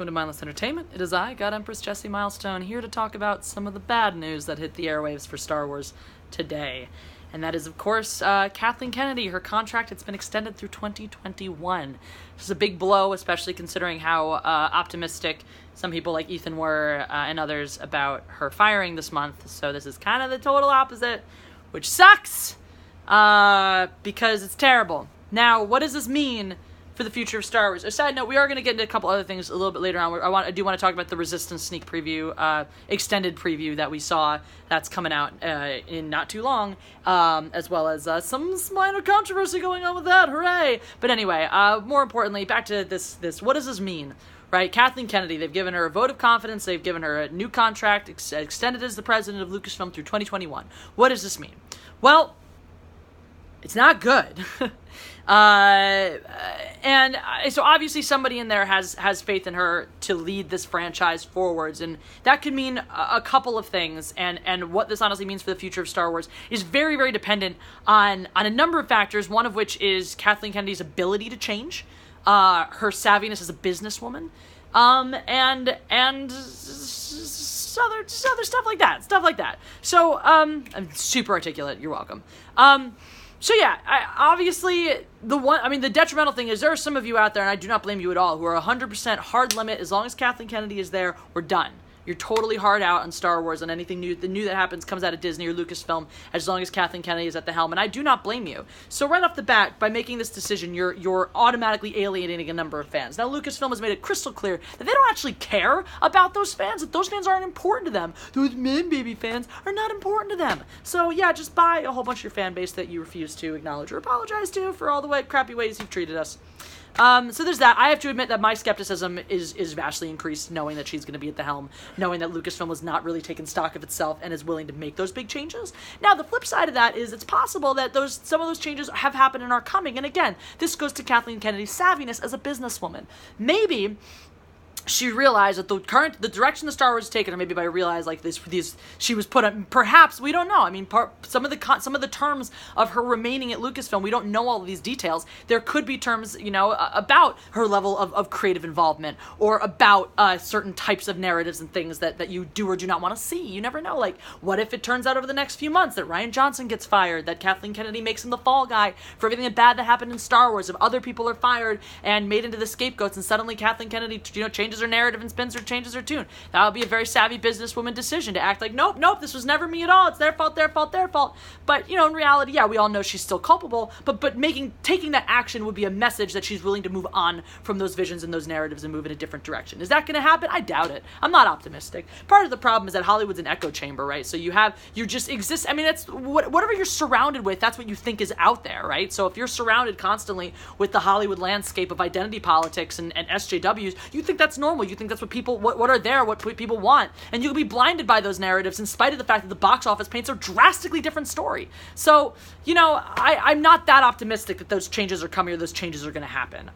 welcome to Mindless Entertainment. It is I, God Empress Jessie Milestone, here to talk about some of the bad news that hit the airwaves for Star Wars today. And that is, of course, Kathleen Kennedy. Her contract has been extended through 2021. This is a big blow, especially considering how optimistic some people like Ethan were and others about her firing this month. So this is kind of the total opposite, which sucks because it's terrible. Now, what does this mean for the future of Star Wars? A side note, we are going to get into a couple other things a little bit later on. I do want to talk about the Resistance sneak preview, extended preview that we saw that's coming out in not too long, as well as some minor controversy going on with that. Hooray! But anyway, more importantly, back to this. What does this mean? Right, Kathleen Kennedy, they've given her a vote of confidence, they've given her a new contract, extended as the president of Lucasfilm through 2021. What does this mean? Well, it's not good. And so obviously somebody in there has faith in her to lead this franchise forwards, and that could mean a couple of things, and what this honestly means for the future of Star Wars is very, very dependent on a number of factors, one of which is Kathleen Kennedy's ability to change, her savviness as a businesswoman, and other stuff like that. So, I'm super articulate, you're welcome. So yeah, obviously, the detrimental thing is there are some of you out there, and I do not blame you at all, who are 100% hard limit. As long as Kathleen Kennedy is there, we're done. You're totally hard out on Star Wars, on anything new. The new that happens comes out of Disney or Lucasfilm, as long as Kathleen Kennedy is at the helm, and I do not blame you. So right off the bat, by making this decision, you're automatically alienating a number of fans. Now, Lucasfilm has made it crystal clear that they don't actually care about those fans, that those fans aren't important to them. Those man-baby fans are not important to them. So yeah, just buy a whole bunch of your fan base that you refuse to acknowledge or apologize to for all the crappy ways you've treated us. So there's that. I have to admit that my skepticism is vastly increased knowing that she's going to be at the helm, knowing that Lucasfilm was not really taking stock of itself and is willing to make those big changes. Now, the flip side of that is it's possible that some of those changes have happened and are coming. And again, this goes to Kathleen Kennedy's savviness as a businesswoman. Maybe she realized that the direction the Star Wars has taken, or maybe by realize she was put on, perhaps, we don't know. I mean, some of the terms of her remaining at Lucasfilm, we don't know all of these details. There could be terms, about her level of creative involvement, or about certain types of narratives and things that you do or do not want to see. You never know. Like, what if it turns out over the next few months that Rian Johnson gets fired, that Kathleen Kennedy makes him the fall guy for everything bad that happened in Star Wars, if other people are fired and made into the scapegoats, and suddenly Kathleen Kennedy, changes her narrative and spins or changes her tune. That would be a very savvy businesswoman decision to act like, nope, this was never me at all. It's their fault. But, in reality, yeah, we all know she's still culpable, but taking that action would be a message that she's willing to move on from those visions and those narratives and move in a different direction. Is that going to happen? I doubt it. I'm not optimistic. Part of the problem is that Hollywood's an echo chamber, right? So you just exist. I mean, that's whatever you're surrounded with, that's what you think is out there, right? So if you're surrounded constantly with the Hollywood landscape of identity politics and SJWs, you think that's normal. You think that's what people, what are there, what people want. And you'll be blinded by those narratives in spite of the fact that the box office paints a drastically different story. So, I'm not that optimistic that those changes are coming or those changes are going to happen.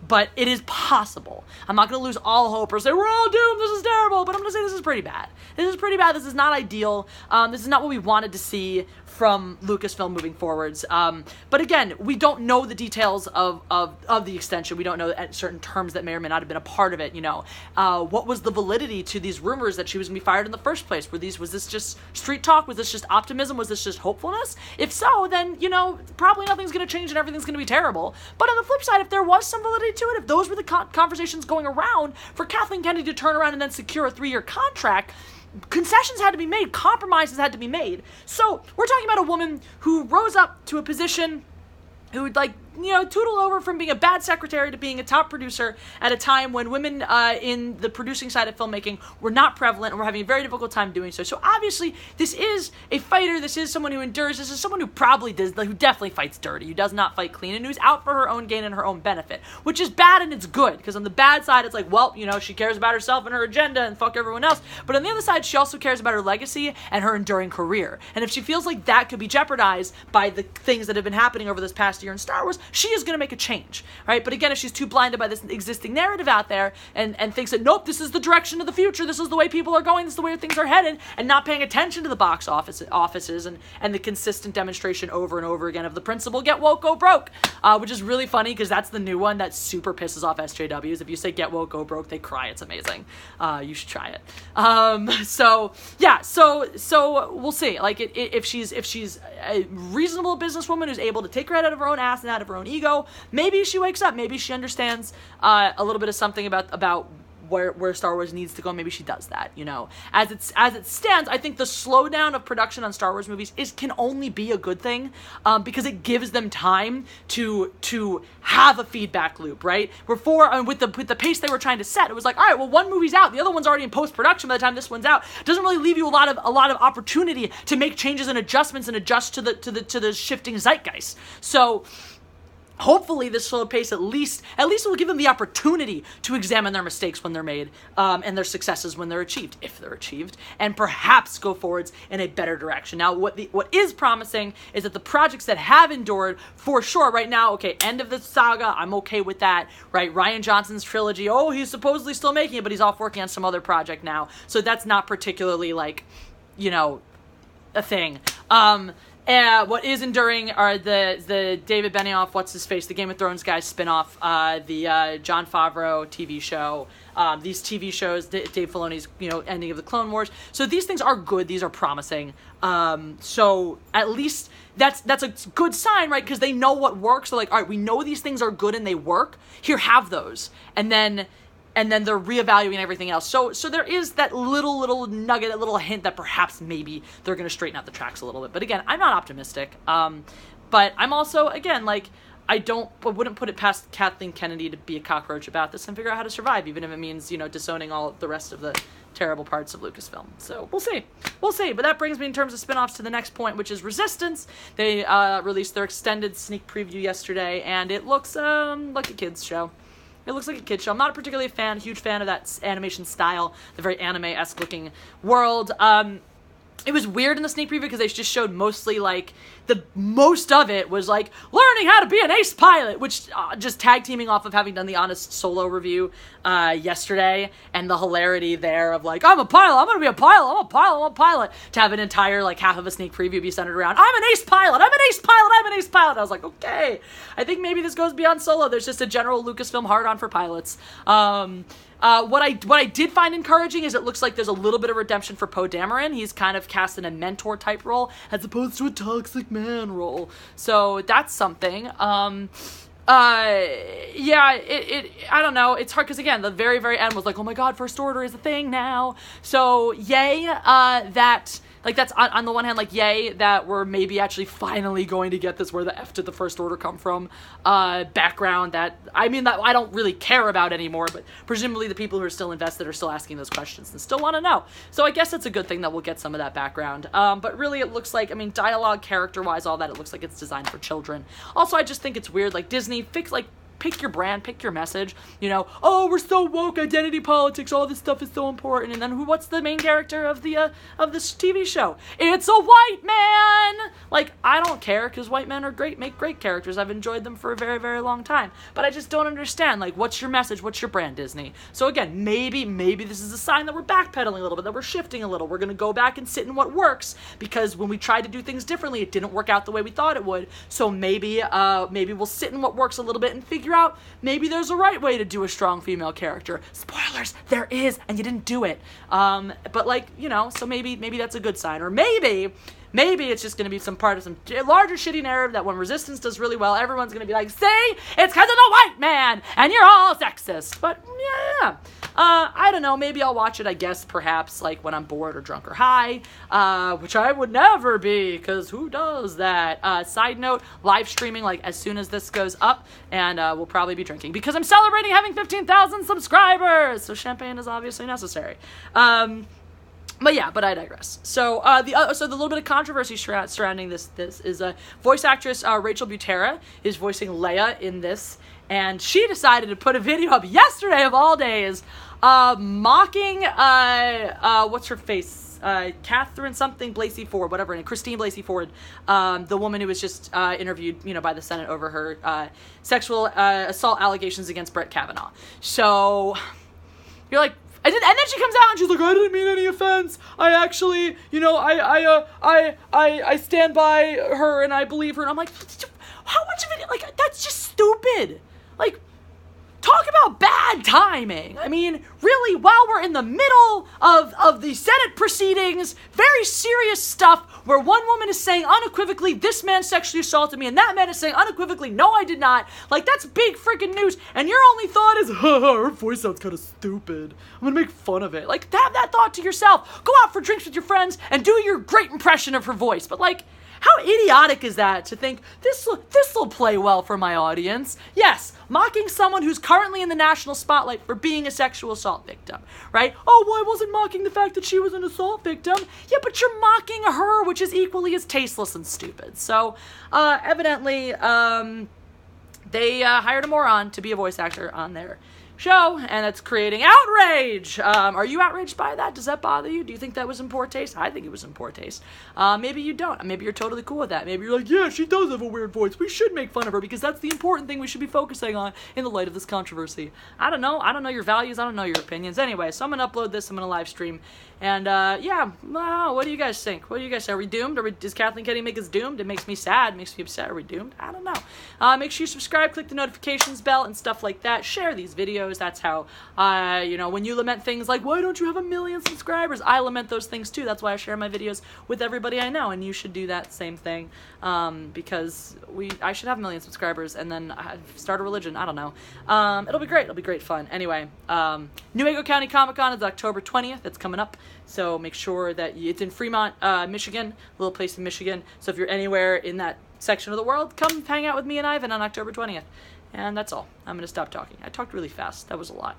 But it is possible. I'm not going to lose all hope or say, we're all doomed, this is terrible, but I'm going to say this is pretty bad. This is not ideal. This is not what we wanted to see from Lucasfilm moving forwards. But again, we don't know the details of the extension. We don't know at certain terms that may or may not have been a part of it, What was the validity to these rumors that she was going to be fired in the first place? Was this just street talk? Was this just optimism? Was this just hopefulness? If so, then, probably nothing's going to change and everything's going to be terrible. But on the flip side, if there was some validity to it, if those were the conversations going around for Kathleen Kennedy to turn around and then secure a 3-year contract, concessions had to be made, compromises had to be made. So we're talking about a woman who rose up to a position who would tootle over from being a bad secretary to being a top producer at a time when women in the producing side of filmmaking were not prevalent and were having a very difficult time doing so. So obviously, this is a fighter. This is someone who endures. This is someone who who definitely fights dirty, who does not fight clean, and who's out for her own gain and her own benefit, which is bad and it's good, because on the bad side, it's like, well, she cares about herself and her agenda and fuck everyone else. But on the other side, she also cares about her legacy and her enduring career. And if she feels like that could be jeopardized by the things that have been happening over this past year in Star Wars, she is going to make a change, right? But again, if she's too blinded by this existing narrative out there and thinks that, nope, this is the direction of the future, this is the way people are going, this is the way things are headed, and not paying attention to the box offices and the consistent demonstration over and over again of the principle, get woke, go broke, which is really funny because that's the new one that super pisses off SJWs. If you say get woke, go broke, they cry. It's amazing. You should try it. So we'll see. Like, if she's a reasonable businesswoman who's able to take her head out of her own ass and out of her own ego, maybe she wakes up. Maybe she understands a little bit of something about where Star Wars needs to go. Maybe she does that, you know. As it stands, I think the slowdown of production on Star Wars movies can only be a good thing, because it gives them time to have a feedback loop, right? Before, with the pace they were trying to set, it was like, all right, well, one movie's out, the other one's already in post-production by the time this one's out. It doesn't really leave you a lot of opportunity to make changes and adjustments and adjust to the shifting zeitgeist. So hopefully this slow pace at least will give them the opportunity to examine their mistakes when they're made, and their successes when they're achieved, if they're achieved, and perhaps go forwards in a better direction. Now, what is promising is that the projects that have endured, for sure, right now, okay, end of the saga, I'm okay with that, right? Rian Johnson's trilogy, he's supposedly still making it, but he's off working on some other project now, so that's not particularly, like, you know, a thing. What is enduring are the David Benioff, the Game of Thrones guy spinoff, the Jon Favreau TV show, these TV shows, Dave Filoni's, you know, ending of the Clone Wars. So these things are good. These are promising. So at least that's a good sign, right? Because they know what works. They're like, all right, we know these things are good and they work. Here, have those. And then they're reevaluating everything else. So there is that little nugget, that little hint that perhaps maybe they're going to straighten out the tracks a little bit. But again, I'm not optimistic. But I'm also, again, like, I wouldn't put it past Kathleen Kennedy to be a cockroach about this and figure out how to survive, even if it means, you know, disowning all of the rest of the terrible parts of Lucasfilm. So we'll see. But that brings me, in terms of spinoffs, to the next point, which is Resistance. They released their extended sneak preview yesterday, and it looks like a kids show. It looks like a kid's show. I'm not a particularly huge fan of that animation style, the very anime-esque looking world. It was weird in the sneak preview because they just showed mostly, like, most of it was, like, learning how to be an ace pilot, which just tag teaming off of having done the Honest Solo review yesterday, and the hilarity there of, like, I'm a pilot, I'm going to be a pilot, I'm a pilot, to have an entire, like, half of a sneak preview be centered around, I'm an ace pilot. I was like, okay, I think maybe this goes beyond Solo. There's just a general Lucasfilm hard-on for pilots. What I did find encouraging is it looks like there's a little bit of redemption for Poe Dameron. He's kind of cast in a mentor type role as opposed to a toxic man role. So that's something. I don't know. It's hard because, again, the very, very end was like, oh my god, First Order is a thing now. So yay, that's on the one hand, like, yay that we're maybe actually finally going to get this where the F did the First Order come from background that I don't really care about anymore, but presumably the people who are still invested are still asking those questions and still want to know. So I guess it's a good thing that we'll get some of that background. But really it looks like, dialogue, character-wise, all that, it looks like it's designed for children. Also, I just think it's weird, like, Disney, pick your brand, pick your message, you know, we're so woke, identity politics, all this stuff is so important, and then what's the main character of this TV show? It's a white man! Like, I don't care, because white men are great, make great characters, I've enjoyed them for a very, very long time, but I just don't understand, like, what's your message, what's your brand, Disney? So again, maybe this is a sign that we're backpedaling a little bit, that we're shifting a little, we're gonna go back and sit in what works, because when we tried to do things differently, it didn't work out the way we thought it would, so maybe we'll sit in what works a little bit and figure out maybe there's a right way to do a strong female character. Spoilers, there is, and you didn't do it. But, like, you know, so maybe that's a good sign. Or maybe it's just going to be some part of some larger shitty narrative that when Resistance does really well, everyone's going to be like, see, it's because of the white man, and you're all sexist. But, yeah. I don't know, maybe I'll watch it, I guess, perhaps, like, when I'm bored or drunk or high, which I would never be, because who does that? Side note, live streaming, like, as soon as this goes up, and we'll probably be drinking, because I'm celebrating having 15,000 subscribers, so champagne is obviously necessary. But I digress. So the little bit of controversy surrounding this is voice actress Rachel Butera is voicing Leia in this, and she decided to put a video up yesterday of all days, mocking what's her face, Catherine something Blasey Ford, whatever, and Christine Blasey Ford, the woman who was just interviewed, by the Senate over her sexual assault allegations against Brett Kavanaugh. So you're like, and then she comes out and she's like, I didn't mean any offense. I actually, I stand by her and I believe her. And I'm like, how much of it? Like, that's just stupid. Like, talk about bad timing. I mean, really, while we're in the middle of the Senate proceedings, very serious stuff where one woman is saying unequivocally, this man sexually assaulted me, and that man is saying unequivocally, no, I did not. Like, that's big freaking news, and your only thought is, her voice sounds kind of stupid. I'm gonna make fun of it. Like, have that thought to yourself. Go out for drinks with your friends and do your great impression of her voice. But, like, how idiotic is that to think, this'll play well for my audience? Yes, mocking someone who's currently in the national spotlight for being a sexual assault victim, right? Oh, well, I wasn't mocking the fact that she was an assault victim. Yeah, but you're mocking her, which is equally as tasteless and stupid. So, evidently, they hired a moron to be a voice actor on their show, and it's creating outrage. Are you outraged by that? Does that bother you? Do you think that was in poor taste? I think it was in poor taste. Maybe you don't. Maybe you're totally cool with that. Maybe you're like, yeah, she does have a weird voice. We should make fun of her because that's the important thing we should be focusing on in the light of this controversy. I don't know. I don't know your values. I don't know your opinions. Anyway, so I'm going to upload this. I'm going to live stream. And, what do you guys think? What do you guys say? Are we doomed? Does Kathleen Kennedy make us doomed? It makes me sad. It makes me upset. Are we doomed? I don't know. Make sure you subscribe, click the notifications bell, and stuff like that. Share these videos. That's how, when you lament things like, why don't you have 1 million subscribers? I lament those things too. That's why I share my videos with everybody I know, and you should do that same thing, because I should have 1 million subscribers and then start a religion. I don't know. It'll be great. It'll be great fun. Anyway, Newaygo County Comic Con is October 20th. It's coming up. So make sure that it's in Fremont, Michigan, a little place in Michigan. So if you're anywhere in that section of the world, come hang out with me and Ivan on October 20th. And that's all. I'm going to stop talking. I talked really fast. That was a lot.